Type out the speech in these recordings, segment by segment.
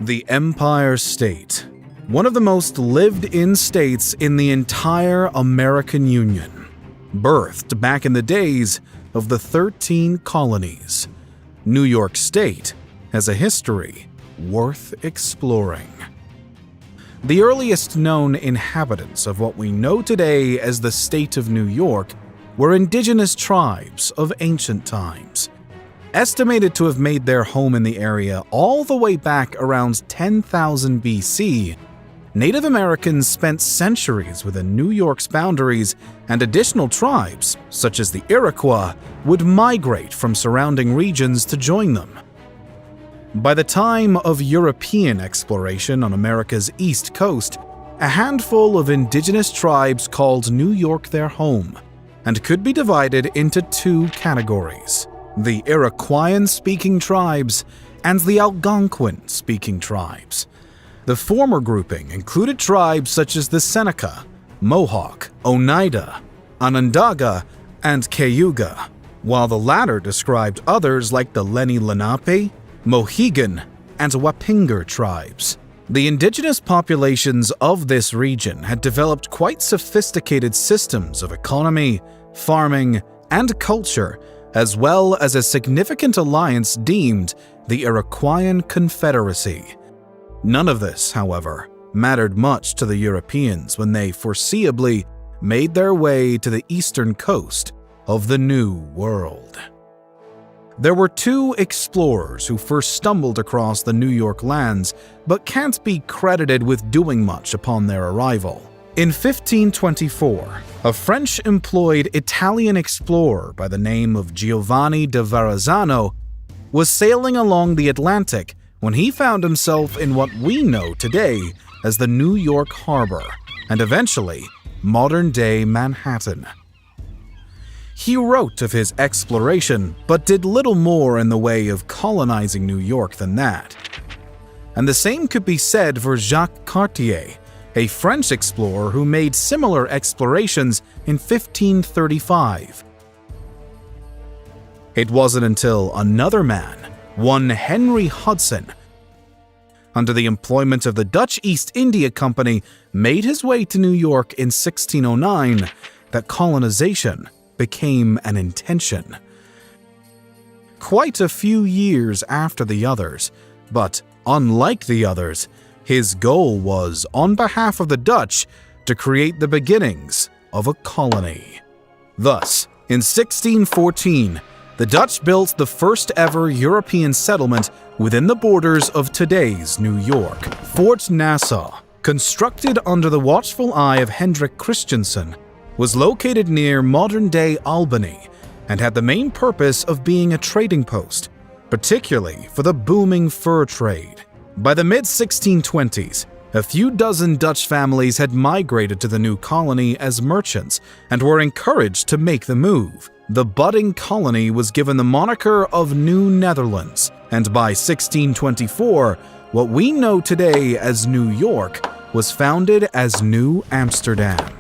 The Empire State, one of the most lived-in states in the entire American Union, birthed back in the days of the 13 colonies. New York State has a history worth exploring. The earliest known inhabitants of what we know today as the state of New York were indigenous tribes of ancient times. Estimated to have made their home in the area all the way back around 10,000 BC, Native Americans spent centuries within New York's boundaries, and additional tribes, such as the Iroquois, would migrate from surrounding regions to join them. By the time of European exploration on America's East Coast, a handful of indigenous tribes called New York their home, and could be divided into two categories: the Iroquoian-speaking tribes and the Algonquin-speaking tribes. The former grouping included tribes such as the Seneca, Mohawk, Oneida, Onondaga, and Cayuga, while the latter described others like the Lenni Lenape, Mohegan, and Wappinger tribes. The indigenous populations of this region had developed quite sophisticated systems of economy, farming, and culture, as well as a significant alliance deemed the Iroquoian Confederacy. None of this, however, mattered much to the Europeans when they foreseeably made their way to the eastern coast of the New World. There were two explorers who first stumbled across the New York lands, but can't be credited with doing much upon their arrival. In 1524, a French-employed Italian explorer by the name of Giovanni da Verrazzano was sailing along the Atlantic when he found himself in what we know today as the New York Harbor, and eventually modern-day Manhattan. He wrote of his exploration, but did little more in the way of colonizing New York than that. And the same could be said for Jacques Cartier, a French explorer who made similar explorations in 1535. It wasn't until another man, one Henry Hudson, under the employment of the Dutch East India Company, made his way to New York in 1609 that colonization became an intention. Quite a few years after the others, but unlike the others, his goal was, on behalf of the Dutch, to create the beginnings of a colony. Thus, in 1614, the Dutch built the first ever European settlement within the borders of today's New York. Fort Nassau, constructed under the watchful eye of Hendrik Christiansen, was located near modern-day Albany and had the main purpose of being a trading post, particularly for the booming fur trade. By the mid-1620s, a few dozen Dutch families had migrated to the new colony as merchants and were encouraged to make the move. The budding colony was given the moniker of New Netherlands, and by 1624, what we know today as New York was founded as New Amsterdam.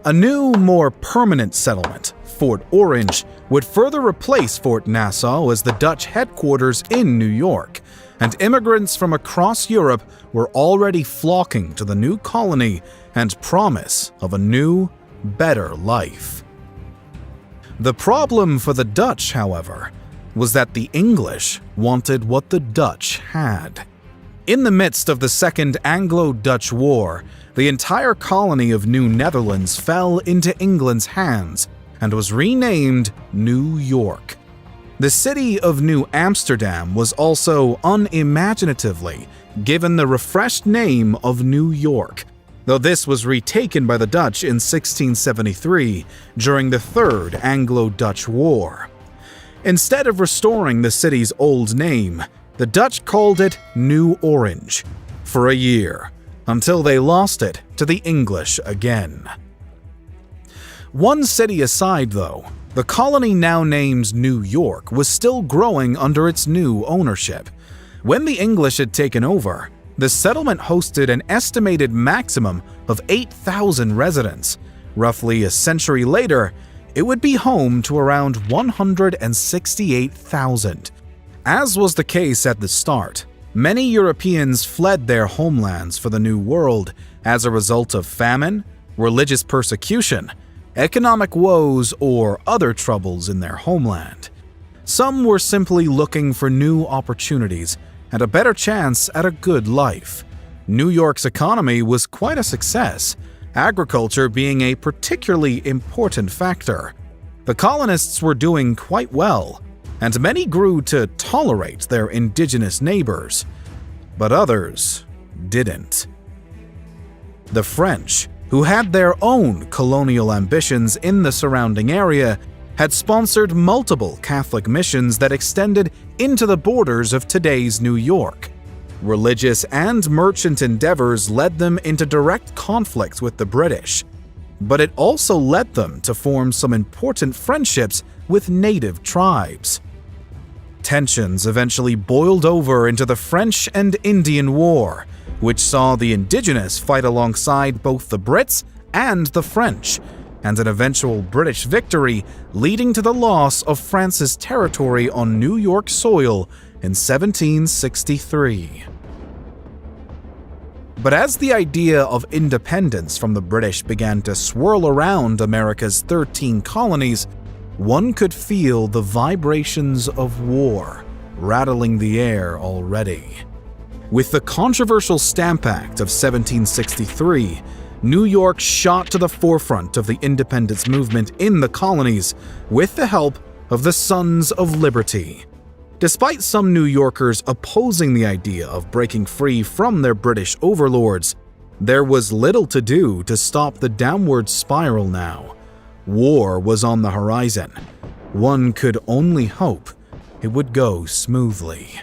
A new, more permanent settlement, Fort Orange, would further replace Fort Nassau as the Dutch headquarters in New York, and immigrants from across Europe were already flocking to the new colony and promise of a new, better life. The problem for the Dutch, however, was that the English wanted what the Dutch had. In the midst of the Second Anglo-Dutch War, the entire colony of New Netherlands fell into England's hands and was renamed New York. The city of New Amsterdam was also unimaginatively given the refreshed name of New York, though this was retaken by the Dutch in 1673 during the Third Anglo-Dutch War. Instead of restoring the city's old name, the Dutch called it New Orange for a year, until they lost it to the English again. One city aside, though, the colony now named New York was still growing under its new ownership. When the English had taken over, the settlement hosted an estimated maximum of 8,000 residents. Roughly a century later, it would be home to around 168,000. As was the case at the start, Many Europeans fled their homelands for the New World as a result of famine, religious persecution, economic woes, or other troubles in their homeland. Some were simply looking for new opportunities and a better chance at a good life. New York's economy was quite a success, agriculture being a particularly important factor. The colonists were doing quite well, and many grew to tolerate their indigenous neighbors, but others didn't. The French, who had their own colonial ambitions in the surrounding area, had sponsored multiple Catholic missions that extended into the borders of today's New York. Religious and merchant endeavors led them into direct conflict with the British, but it also led them to form some important friendships with native tribes. Tensions eventually boiled over into the French and Indian War, which saw the indigenous fight alongside both the Brits and the French, and an eventual British victory leading to the loss of France's territory on New York soil in 1763. But as the idea of independence from the British began to swirl around America's 13 colonies, one could feel the vibrations of war rattling the air already. With the controversial Stamp Act of 1763, New York shot to the forefront of the independence movement in the colonies with the help of the Sons of Liberty. Despite some New Yorkers opposing the idea of breaking free from their British overlords, there was little to do to stop the downward spiral now. War was on the horizon. One could only hope it would go smoothly.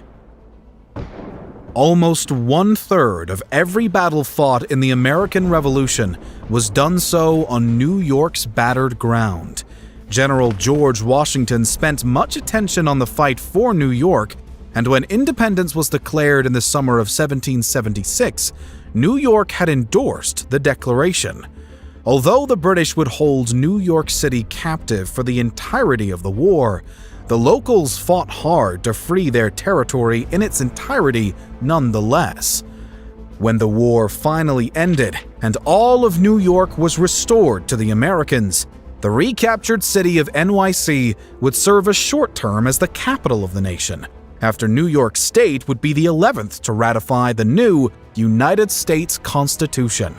Almost 1/3 of every battle fought in the American Revolution was done so on New York's battered ground. General George Washington spent much attention on the fight for New York, and when independence was declared in the summer of 1776, New York had endorsed the Declaration. Although the British would hold New York City captive for the entirety of the war, the locals fought hard to free their territory in its entirety nonetheless. When the war finally ended and all of New York was restored to the Americans, the recaptured city of NYC would serve a short term as the capital of the nation, after New York State would be the 11th to ratify the new United States Constitution.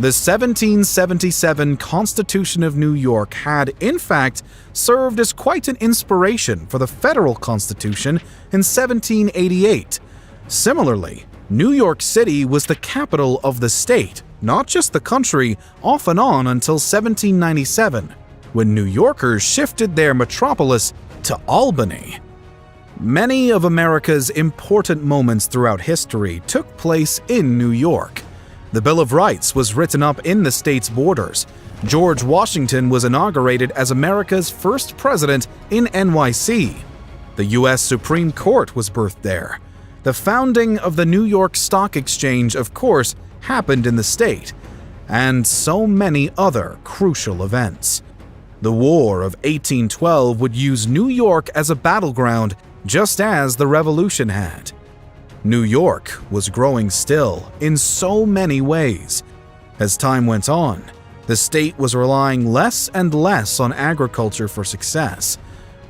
The 1777 Constitution of New York had, in fact, served as quite an inspiration for the federal Constitution in 1788. Similarly, New York City was the capital of the state, not just the country, off and on until 1797, when New Yorkers shifted their metropolis to Albany. Many of America's important moments throughout history took place in New York. The Bill of Rights was written up in the state's borders. George Washington was inaugurated as America's first president in NYC. The U.S. Supreme Court was birthed there. The founding of the New York Stock Exchange, of course, happened in the state, and so many other crucial events. The War of 1812 would use New York as a battleground, just as the Revolution had. New York was growing still in so many ways. As time went on, the state was relying less and less on agriculture for success.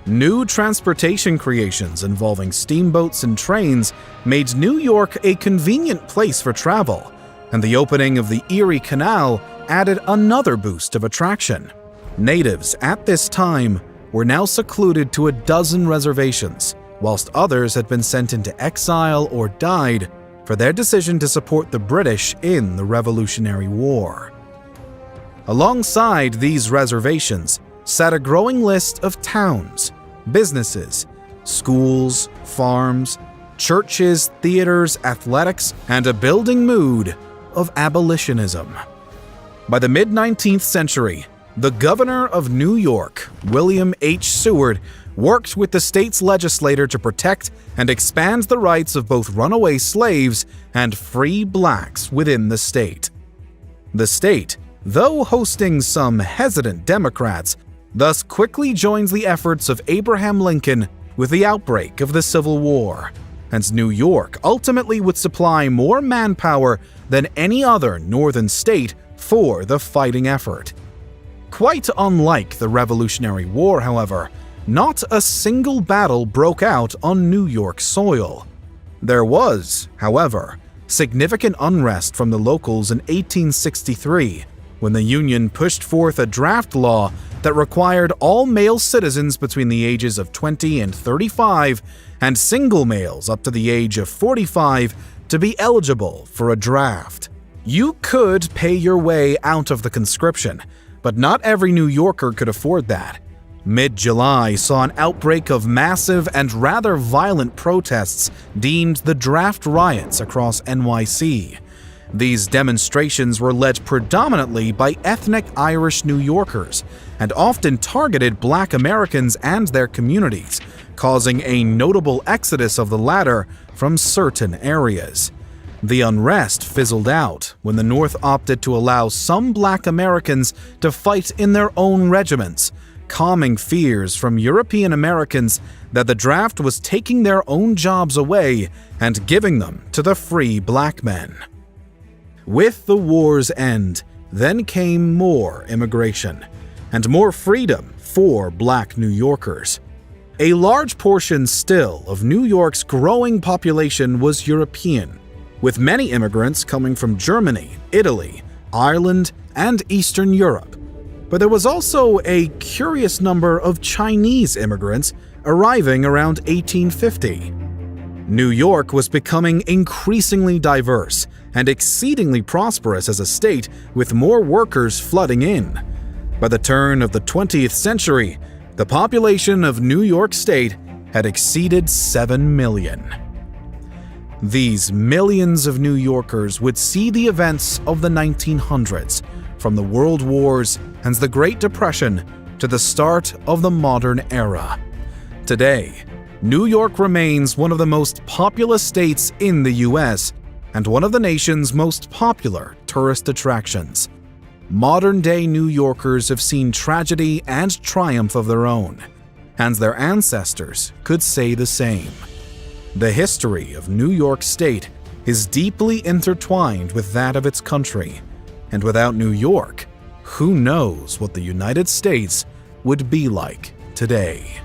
New transportation creations involving steamboats and trains made New York a convenient place for travel, and the opening of the Erie Canal added another boost of attraction. Natives at this time were now secluded to a dozen reservations, whilst others had been sent into exile or died for their decision to support the British in the Revolutionary War. Alongside these reservations sat a growing list of towns, businesses, schools, farms, churches, theaters, athletics, and a building mood of abolitionism. By the mid-19th century, the governor of New York, William H. Seward, worked with the state's legislature to protect and expand the rights of both runaway slaves and free blacks within the state. The state, though hosting some hesitant Democrats, thus quickly joins the efforts of Abraham Lincoln with the outbreak of the Civil War. and New York ultimately would supply more manpower than any other northern state for the fighting effort. Quite unlike the Revolutionary War, however, not a single battle broke out on New York soil. There was, however, significant unrest from the locals in 1863 when the Union pushed forth a draft law that required all male citizens between the ages of 20 and 35 and single males up to the age of 45 to be eligible for a draft. You could pay your way out of the conscription, but not every New Yorker could afford that. Mid-July saw an outbreak of massive and rather violent protests deemed the draft riots across NYC. These demonstrations were led predominantly by ethnic Irish New Yorkers and often targeted Black Americans and their communities, causing a notable exodus of the latter from certain areas. The unrest fizzled out when the North opted to allow some Black Americans to fight in their own regiments, calming fears from European Americans that the draft was taking their own jobs away and giving them to the free Black men. With the war's end, then came more immigration and more freedom for Black New Yorkers. A large portion still of New York's growing population was European, with many immigrants coming from Germany, Italy, Ireland, and Eastern Europe. But there was also a curious number of Chinese immigrants arriving around 1850. New York was becoming increasingly diverse and exceedingly prosperous as a state, with more workers flooding in. By the turn of the 20th century, the population of New York State had exceeded 7 million. These millions of New Yorkers would see the events of the 1900s, from the World Wars and the Great Depression to the start of the modern era. Today, New York remains one of the most populous states in the U.S. and one of the nation's most popular tourist attractions. Modern-day New Yorkers have seen tragedy and triumph of their own, and their ancestors could say the same. The history of New York State is deeply intertwined with that of its country, and without New York, who knows what the United States would be like today.